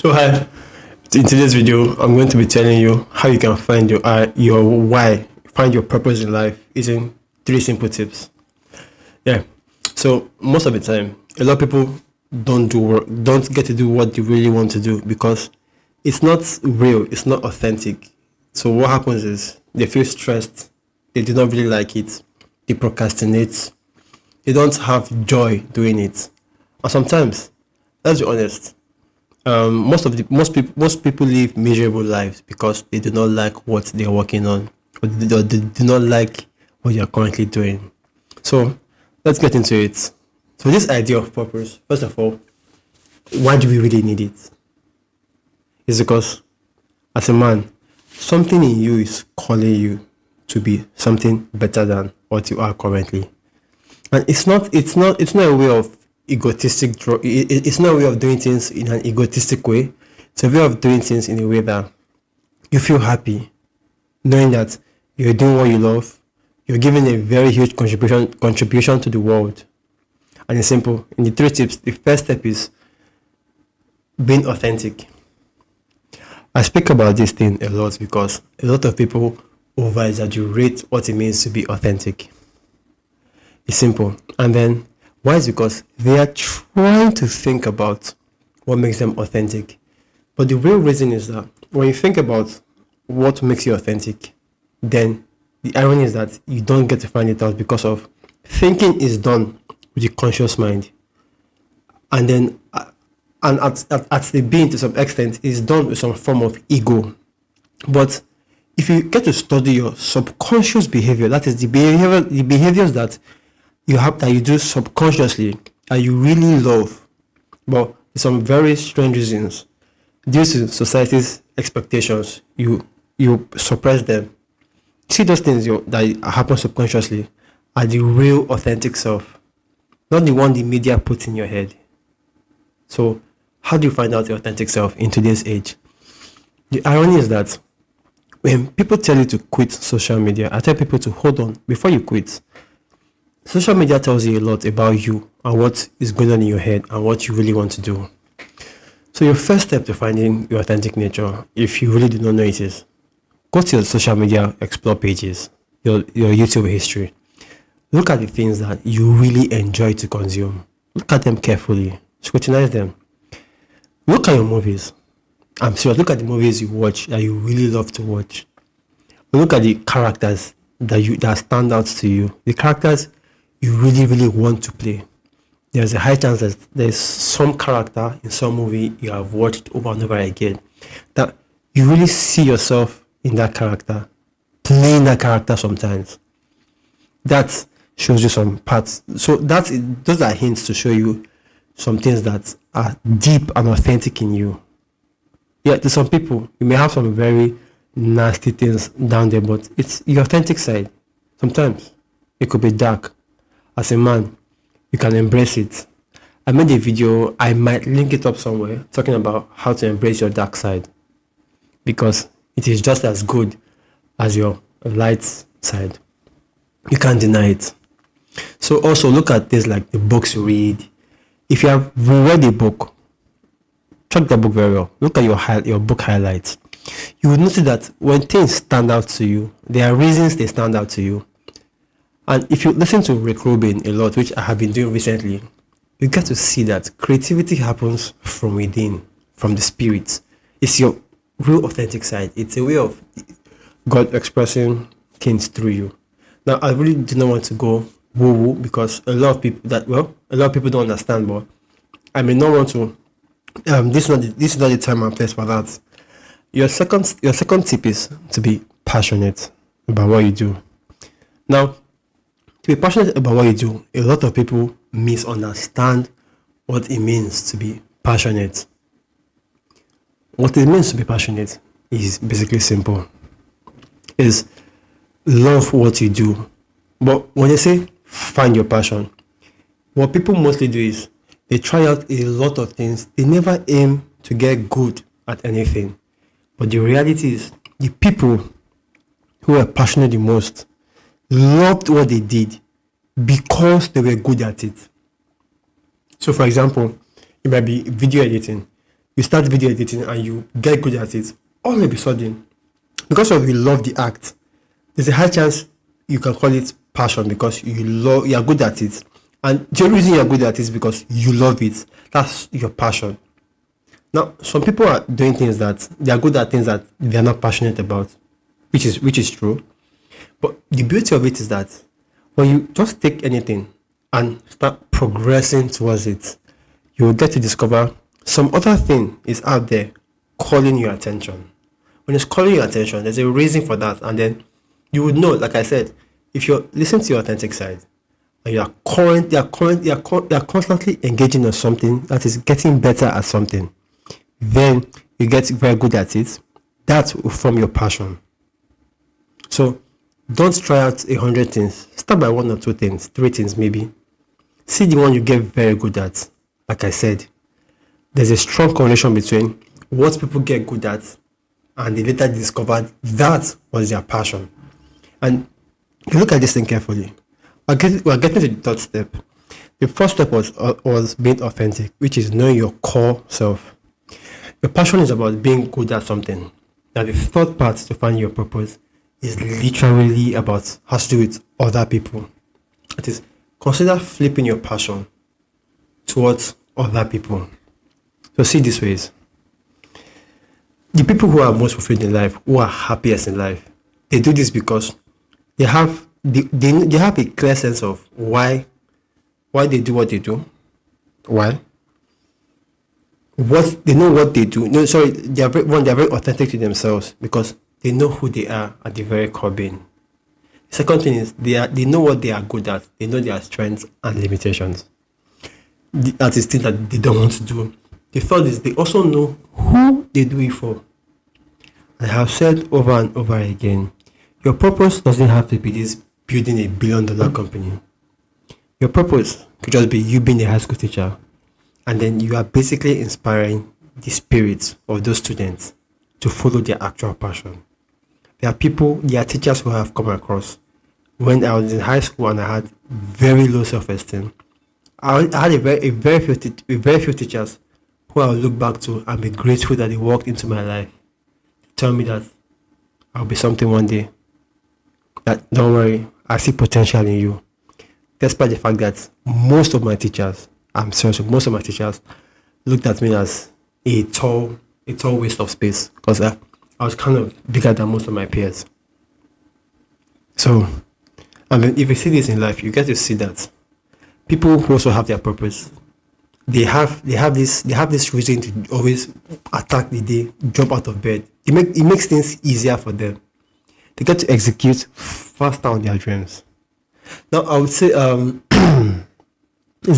So hi, in today's video, I'm going to be telling you how you can find your why, find your purpose in life using three simple tips. Yeah. So most of the time, a lot of people don't get to do what they really want to do because it's not real, it's not authentic. So what happens is they feel stressed, they do not really like it, they procrastinate, they don't have joy doing it. And sometimes, let's be honest, most people live miserable lives because they do not like what they are working on, or they do not like what you are currently doing. So let's get into it. So this idea of purpose, first of all, why do we really need it? It's because as a man, something in you is calling you to be something better than what you are currently. And it's not a way of it's not a way of doing things in an egotistic way. It's a way of doing things in a way that you feel happy knowing that you're doing what you love, you're giving a very huge contribution to the world. And it's simple. In the three tips, the first step is being authentic. I speak about this thing a lot because a lot of people over exaggerate what it means to be authentic. It's simple. And then why is because they are trying to think about what makes them authentic. But the real reason is that when you think about what makes you authentic, then the irony is that you don't get to find it out because of thinking is done with the conscious mind. And then and at the being to some extent is done with some form of ego. But if you get to study your subconscious behavior, that is the behaviors that you do subconsciously and you really love, but for some very strange reasons, due to society's expectations, you suppress them. See those things that happen subconsciously are the real authentic self, not the one the media puts in your head. So how do you find out your authentic self in today's age? The irony is that when people tell you to quit social media, I tell people to hold on before you quit. Social media tells you a lot about you and what is going on in your head and what you really want to do. So your first step to finding your authentic nature, if you really do not know it, is go to your social media explore pages, your YouTube history. Look at the things that you really enjoy to consume. Look at them carefully. Scrutinize them. Look at your movies. I'm serious. Look at the movies you watch that you really love to watch. Look at the characters that stand out to you. The characters you really, really want to play. There's a high chance that there's some character in some movie you have watched over and over again that you really see yourself in that character, playing that character sometimes. That shows you some parts. So those are hints to show you some things that are deep and authentic in you. Yeah, to some people, you may have some very nasty things down there, but it's your authentic side. Sometimes it could be dark. As a man, you can embrace it. I made a video, I might link it up somewhere, talking about how to embrace your dark side because it is just as good as your light side. You can't deny it. So also look at things like the books you read. If you have read a book, check the book very well. Look at your book highlights. You will notice that when things stand out to you, there are reasons they stand out to you. And if you listen to Rick Rubin a lot, which I have been doing recently, you get to see that creativity happens from within, from the spirit. It's your real authentic side. It's a way of God expressing things through you. Now, I really do not want to go woo-woo because a lot of people don't understand, but I may not want to. This is not the time and place for that. Your second tip is to be passionate about what you do. Now, to be passionate about what you do, a lot of people misunderstand what it means to be passionate. What it means to be passionate is basically simple. Is love what you do. But when they say find your passion, what people mostly do is they try out a lot of things. They never aim to get good at anything. But the reality is the people who are passionate the most loved what they did because they were good at it. So for example, it might be video editing. you start video editing and you get good at it, all of a sudden, because of you love the act, there's a high chance you can call it passion because you are good at it. And the only reason you're good at it is because you love it. That's your passion. Now, some people are doing things that they are good at things that they are not passionate about, which is true. But the beauty of it is that when you just take anything and start progressing towards it, you will get to discover some other thing is out there calling your attention. When it's calling your attention, there's a reason for that, and then you would know, like I said, if you're listening to your authentic side and you are constantly engaging on something that is getting better at something, then you get very good at it. That's from your passion. So don't try out 100 things. Start by one or two things, three things maybe. See the one you get very good at. Like I said, there's a strong correlation between what people get good at and they later discovered that was their passion. And you look at this thing carefully. We're getting to the third step. The first step was being authentic, which is knowing your core self. Your passion is about being good at something. Now the third part to find your purpose is literally about has to do with other people. It is consider flipping your passion towards other people. So see these ways. The people who are most fulfilled in life, who are happiest in life, they do this because they have a clear sense of why they do what they do. Why? What they know what they do. No, sorry, they are very authentic to themselves because they know who they are at the very core being. The second thing is they know what they are good at. They know their strengths and limitations. That is things that they don't want to do. The third is they also know who they do it for. I have said over and over again, your purpose doesn't have to be this building $1 billion company. Your purpose could just be you being a high school teacher, and then you are basically inspiring the spirits of those students to follow their actual passion. There are teachers who I have come across when I was in high school and I had very low self-esteem. I had a very few teachers who I will look back to and be grateful that they walked into my life to tell me that I'll be something one day. That don't worry, I see potential in you. Despite the fact that most of my teachers looked at me as a tall waste of space because I was kind of bigger than most of my peers. So, I mean, if you see this in life, you get to see that people who also have their purpose, they have this reason to always attack the day, jump out of bed. It makes things easier for them. They get to execute faster on their dreams. Now, I would say is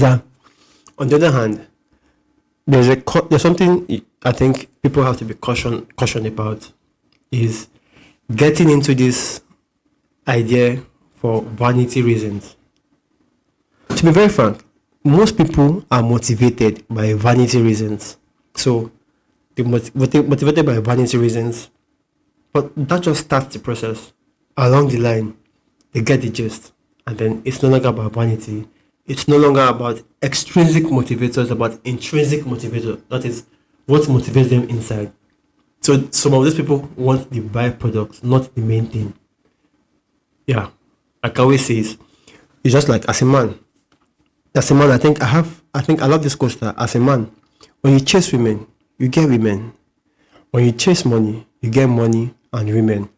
that on the other hand, there's something I think people have to be cautioned about is getting into this idea for vanity reasons. To be very frank, most people are motivated by vanity reasons. So they're motivated by vanity reasons, but that just starts the process. Along the line, they get the gist, and then it's no longer about vanity. It's no longer about extrinsic motivators, it's about intrinsic motivators. That is what motivates them inside. So some of these people want the byproducts, not the main thing. Yeah, like I always say, it's just like as a man, I think I love this quote that as a man, when you chase women, you get women. When you chase money, you get money and women.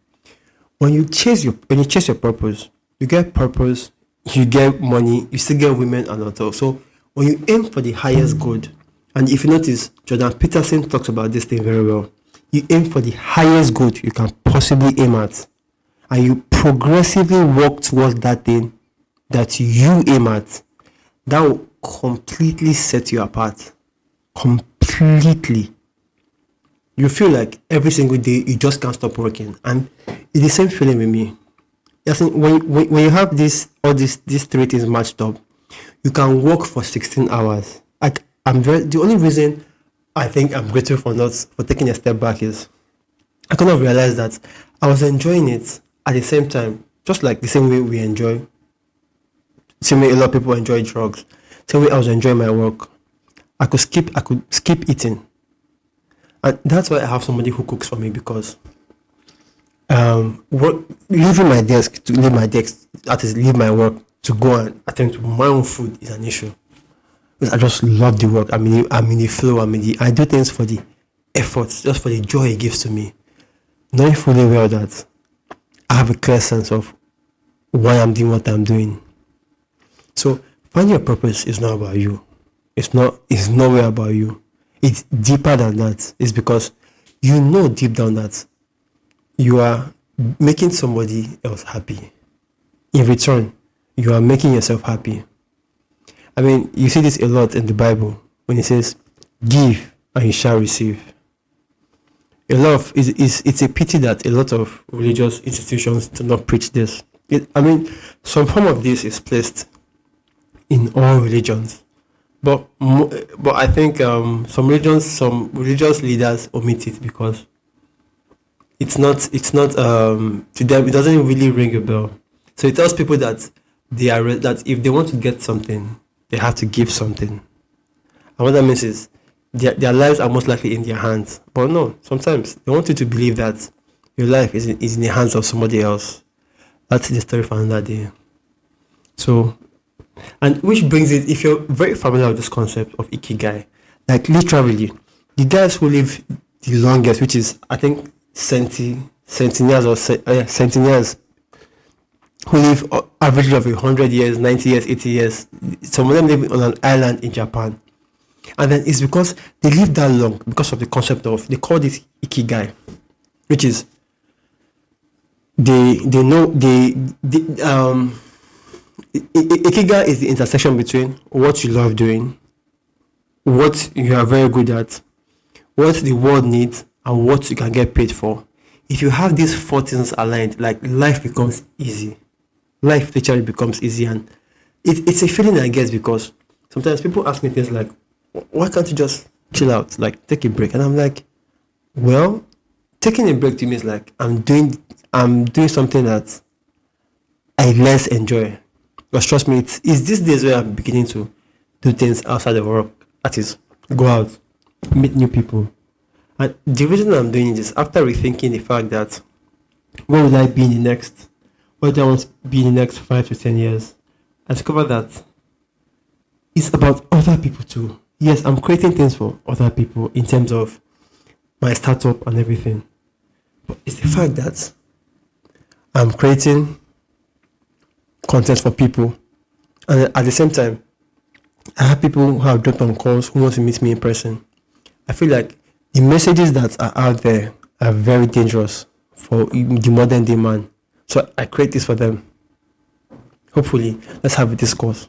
When you chase your purpose, you get purpose, you get money, you still get women and all. So when you aim for the highest good, and if you notice, Jordan Peterson talks about this thing very well. You aim for the highest good you can possibly aim at, and you progressively work towards that thing that you aim at. That will completely set you apart. Completely. You feel like every single day you just can't stop working, and it's the same feeling with me. When you have these three things matched up, you can work for 16 hours. The only reason I think I'm grateful for taking a step back is I kind of realized that I was enjoying it at the same time, just like the same way same way a lot of people enjoy drugs, same way I was enjoying my work. I could skip eating And that's why I have somebody who cooks for me, because work leaving my desk to leave my desk, that is leave my work to go and attend to my own food is an issue. Because I just love the work. I'm in the flow. I do things for the effort, just for the joy it gives to me. Knowing fully well that I have a clear sense of why I'm doing what I'm doing. So finding your purpose is not about you. It's nowhere about you. It's deeper than that. It's because you know deep down that you are making somebody else happy. In return, you are making yourself happy. I mean, you see this a lot in the Bible when it says, "Give and you shall receive." It's a pity that a lot of religious institutions do not preach this. I mean, some form of this is placed in all religions, but I think some religious leaders omit it because it's not to them, it doesn't really ring a bell. So it tells people that that if they want to get something, they have to give something. And what that means is their lives are most likely in their hands. But no, sometimes they want you to believe that your life is in the hands of somebody else. That's the story for another day. So, and which brings it, if you're very familiar with this concept of ikigai, like literally, the guys who live the longest, which is I think centennials centennials, who live average of 100 years, 90 years, 80 years. Some of them live on an island in Japan, and then it's because they live that long because of the concept of, they call this ikigai, which is they know ikigai is the intersection between what you love doing, what you are very good at, what the world needs, and what you can get paid for. If you have these four things aligned, like life becomes easy. Life literally becomes easy, and it's a feeling I get because sometimes people ask me things like, "Why can't you just chill out, like take a break?" And I'm like, well, taking a break to me is like I'm doing something that I less enjoy. Because trust me, it's these days where I'm beginning to do things outside of work. That is, go out, meet new people. And the reason I'm doing this, after rethinking the fact that where will I be in the next, where do I want to be in the next 5 to 10 years, I discovered that it's about other people too. Yes, I'm creating things for other people in terms of my startup and everything. But it's the fact that I'm creating content for people. And at the same time, I have people who have dropped on calls who want to meet me in person. I feel like the messages that are out there are very dangerous for the modern day man. So I create this for them. Hopefully, let's have a discourse.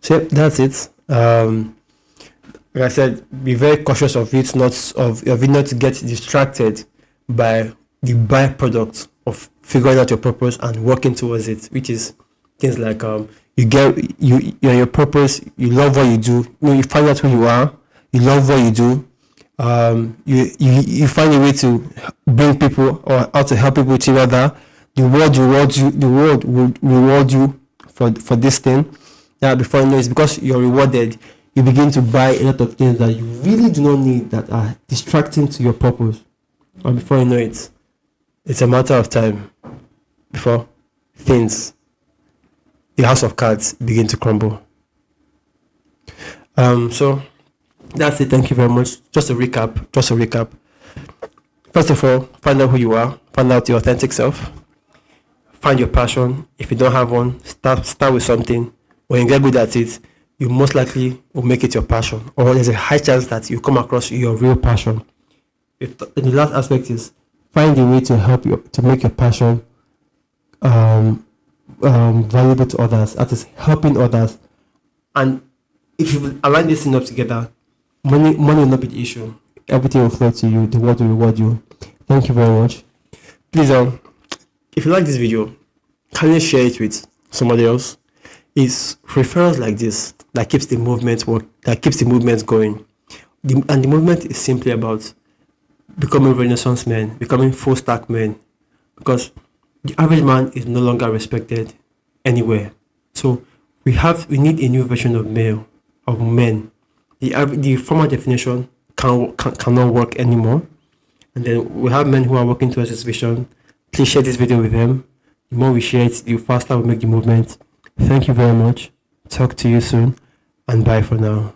So yeah, that's it. Like I said, be very cautious of it, of it not to get distracted by the byproduct of figuring out your purpose and working towards it, which is things like you're your purpose, you love what you do, you find out who you are, you love what you do, you find a way to bring people or how to help people to other. The world will reward you for this thing. Yeah, before you know it's because you're rewarded, you begin to buy a lot of things that you really do not need, that are distracting to your purpose. And before you know it, it's a matter of time before things, the house of cards, begin to crumble. So that's it. Thank you very much. Just a recap. First of all, find out who you are, find out your authentic self, find your passion. If you don't have one, start with something. When you get good at it, you most likely will make it your passion, or there's a high chance that you come across your real passion. And the last aspect is find a way to help you to make your passion valuable to others. That is helping others. And if you align this thing up together, money will not be the issue. Everything will flow to you. The world will reward you. Thank you very much. Please, if you like this video, can you share it with somebody else? It's referrals like this that keeps the movement going. And the movement is simply about becoming Renaissance men, becoming full stack men, because the average man is no longer respected anywhere. So we need a new version of men. The former definition cannot work anymore. And then we have men who are working towards this vision. Please share this video with them. The more we share it, the faster we make the movement. Thank you very much. Talk to you soon, and bye for now.